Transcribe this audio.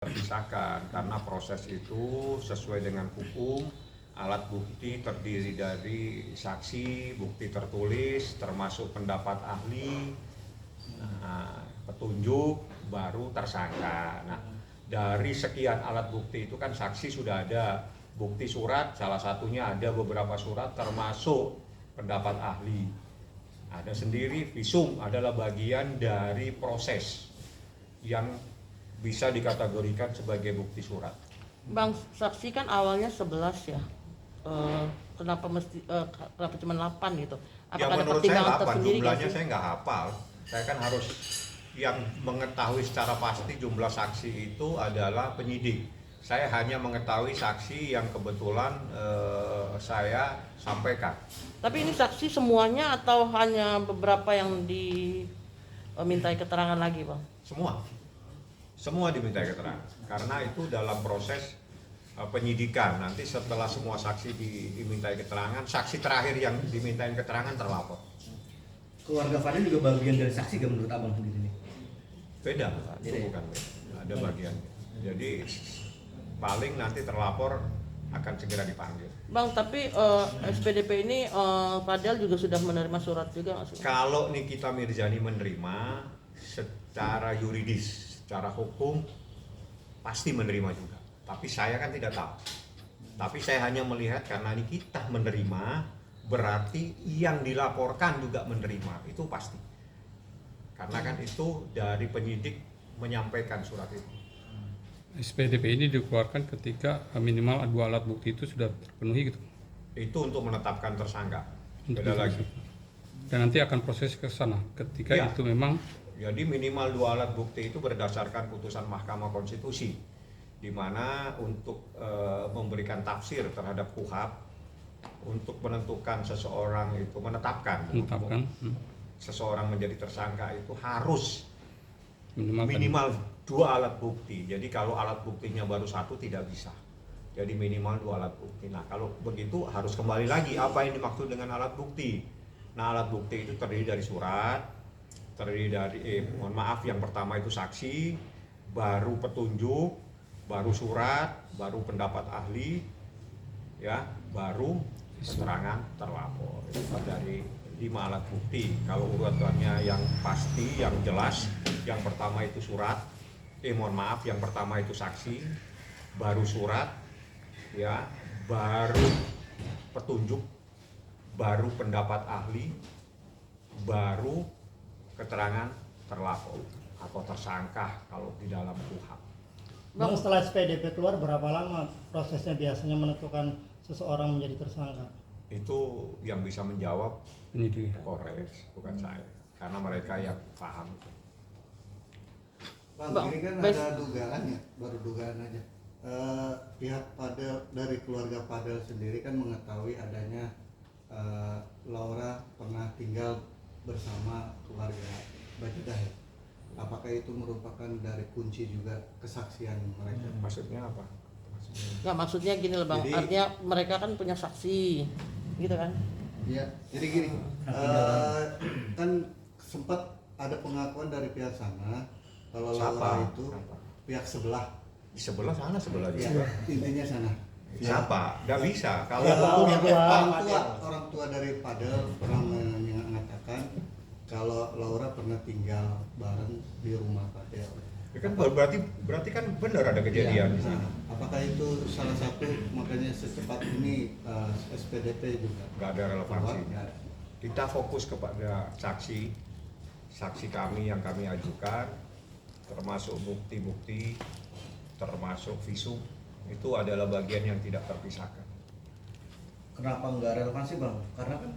terpisahkan karena proses itu sesuai dengan hukum. Alat bukti terdiri dari saksi, bukti tertulis, termasuk pendapat ahli, petunjuk, baru tersangka. Nah, dari sekian alat bukti itu kan saksi sudah ada, bukti surat salah satunya ada beberapa surat termasuk pendapat ahli. Ada sendiri, visum adalah bagian dari proses yang bisa dikategorikan sebagai bukti surat. Bang, saksi kan awalnya 11 ya. Kenapa cuma 8 gitu? Ya Apakah ada menurut saya pertimbangan 8, tersendiri jumlahnya nggak sih? saya nggak hafal. Saya kan harus yang mengetahui secara pasti jumlah saksi itu adalah penyidik. Saya hanya mengetahui saksi yang kebetulan saya sampaikan. Tapi ini saksi semuanya atau hanya beberapa yang dimintai keterangan lagi, Bang? Semua dimintai keterangan. Karena itu dalam proses penyidikan. Nanti setelah semua saksi dimintai keterangan, saksi terakhir yang dimintain keterangan terlapor. Keluarga Fadil juga bagian dari saksi gak menurut abang sendiri nih? Beda, itu bukan beda. Ada bagiannya. Jadi paling nanti terlapor akan segera dipanggil. Bang, tapi SPDP ini Fadel juga sudah menerima surat juga nggak sih? Kalau Nikita Mirzani menerima secara yuridis, secara hukum pasti menerima juga. Tapi saya kan tidak tahu. Tapi saya hanya melihat karena Nikita menerima, berarti yang dilaporkan juga menerima, itu pasti. Karena kan itu dari penyidik menyampaikan surat itu. SPDP ini dikeluarkan ketika minimal 2 alat bukti itu sudah terpenuhi gitu. Itu untuk menetapkan tersangka. Untuk Beda lagi. Dan nanti akan proses ke sana ketika Ya. itu memang. Jadi minimal 2 alat bukti itu berdasarkan putusan Mahkamah Konstitusi, di mana untuk memberikan tafsir terhadap KUHP, untuk menentukan seseorang itu menetapkan seseorang menjadi tersangka itu harus minimal 2 alat bukti. Jadi kalau alat buktinya baru 1 tidak bisa. Jadi minimal 2 alat bukti. Nah kalau begitu harus kembali lagi apa yang dimaksud dengan alat bukti. Nah alat bukti itu terdiri dari surat, terdiri dari mohon maaf, yang pertama itu saksi, baru petunjuk, baru surat, baru pendapat ahli, ya, baru keterangan terlapor. Itu dari 5 alat bukti. Kalau urutannya yang pasti, yang jelas, yang pertama itu surat, yang pertama itu saksi, baru surat, ya, baru petunjuk, baru pendapat ahli, baru keterangan terlapor atau tersangka kalau di dalam KUHP. Bang, setelah SPDP keluar berapa lama prosesnya biasanya menentukan seseorang menjadi tersangka? Itu yang bisa menjawab penyidik. Polres, bukan saya, karena mereka yang paham. Bang, ini kan ada dugaan ya, baru dugaan aja. Pihak Fadel dari keluarga Fadel sendiri kan mengetahui adanya Laura pernah tinggal bersama keluarga Bajudah ya. Apakah itu merupakan dari kunci juga kesaksian mereka? Maksudnya apa? Nggak, maksudnya gini loh Bang, artinya mereka kan punya saksi, gitu kan? Iya, jadi gini, kan sempat ada pengakuan dari pihak sana kalau Laura itu pihak sebelah. Di sebelah sana, sebelah Ya, juga. intinya sana. Siapa? Nggak bisa. Kalau Orang tua dari Fadel pernah mengatakan kalau Laura pernah tinggal bareng di rumah Fadel. ya kan berarti kan benar ada kejadian di sana. Apakah itu salah satu makanya secepat ini SPDP juga? Nggak ada relevansinya. Nggak. Kita fokus kepada saksi kami yang kami ajukan, termasuk bukti-bukti, termasuk visum, itu adalah bagian yang tidak terpisahkan. Kenapa nggak relevan sih bang? Karena kan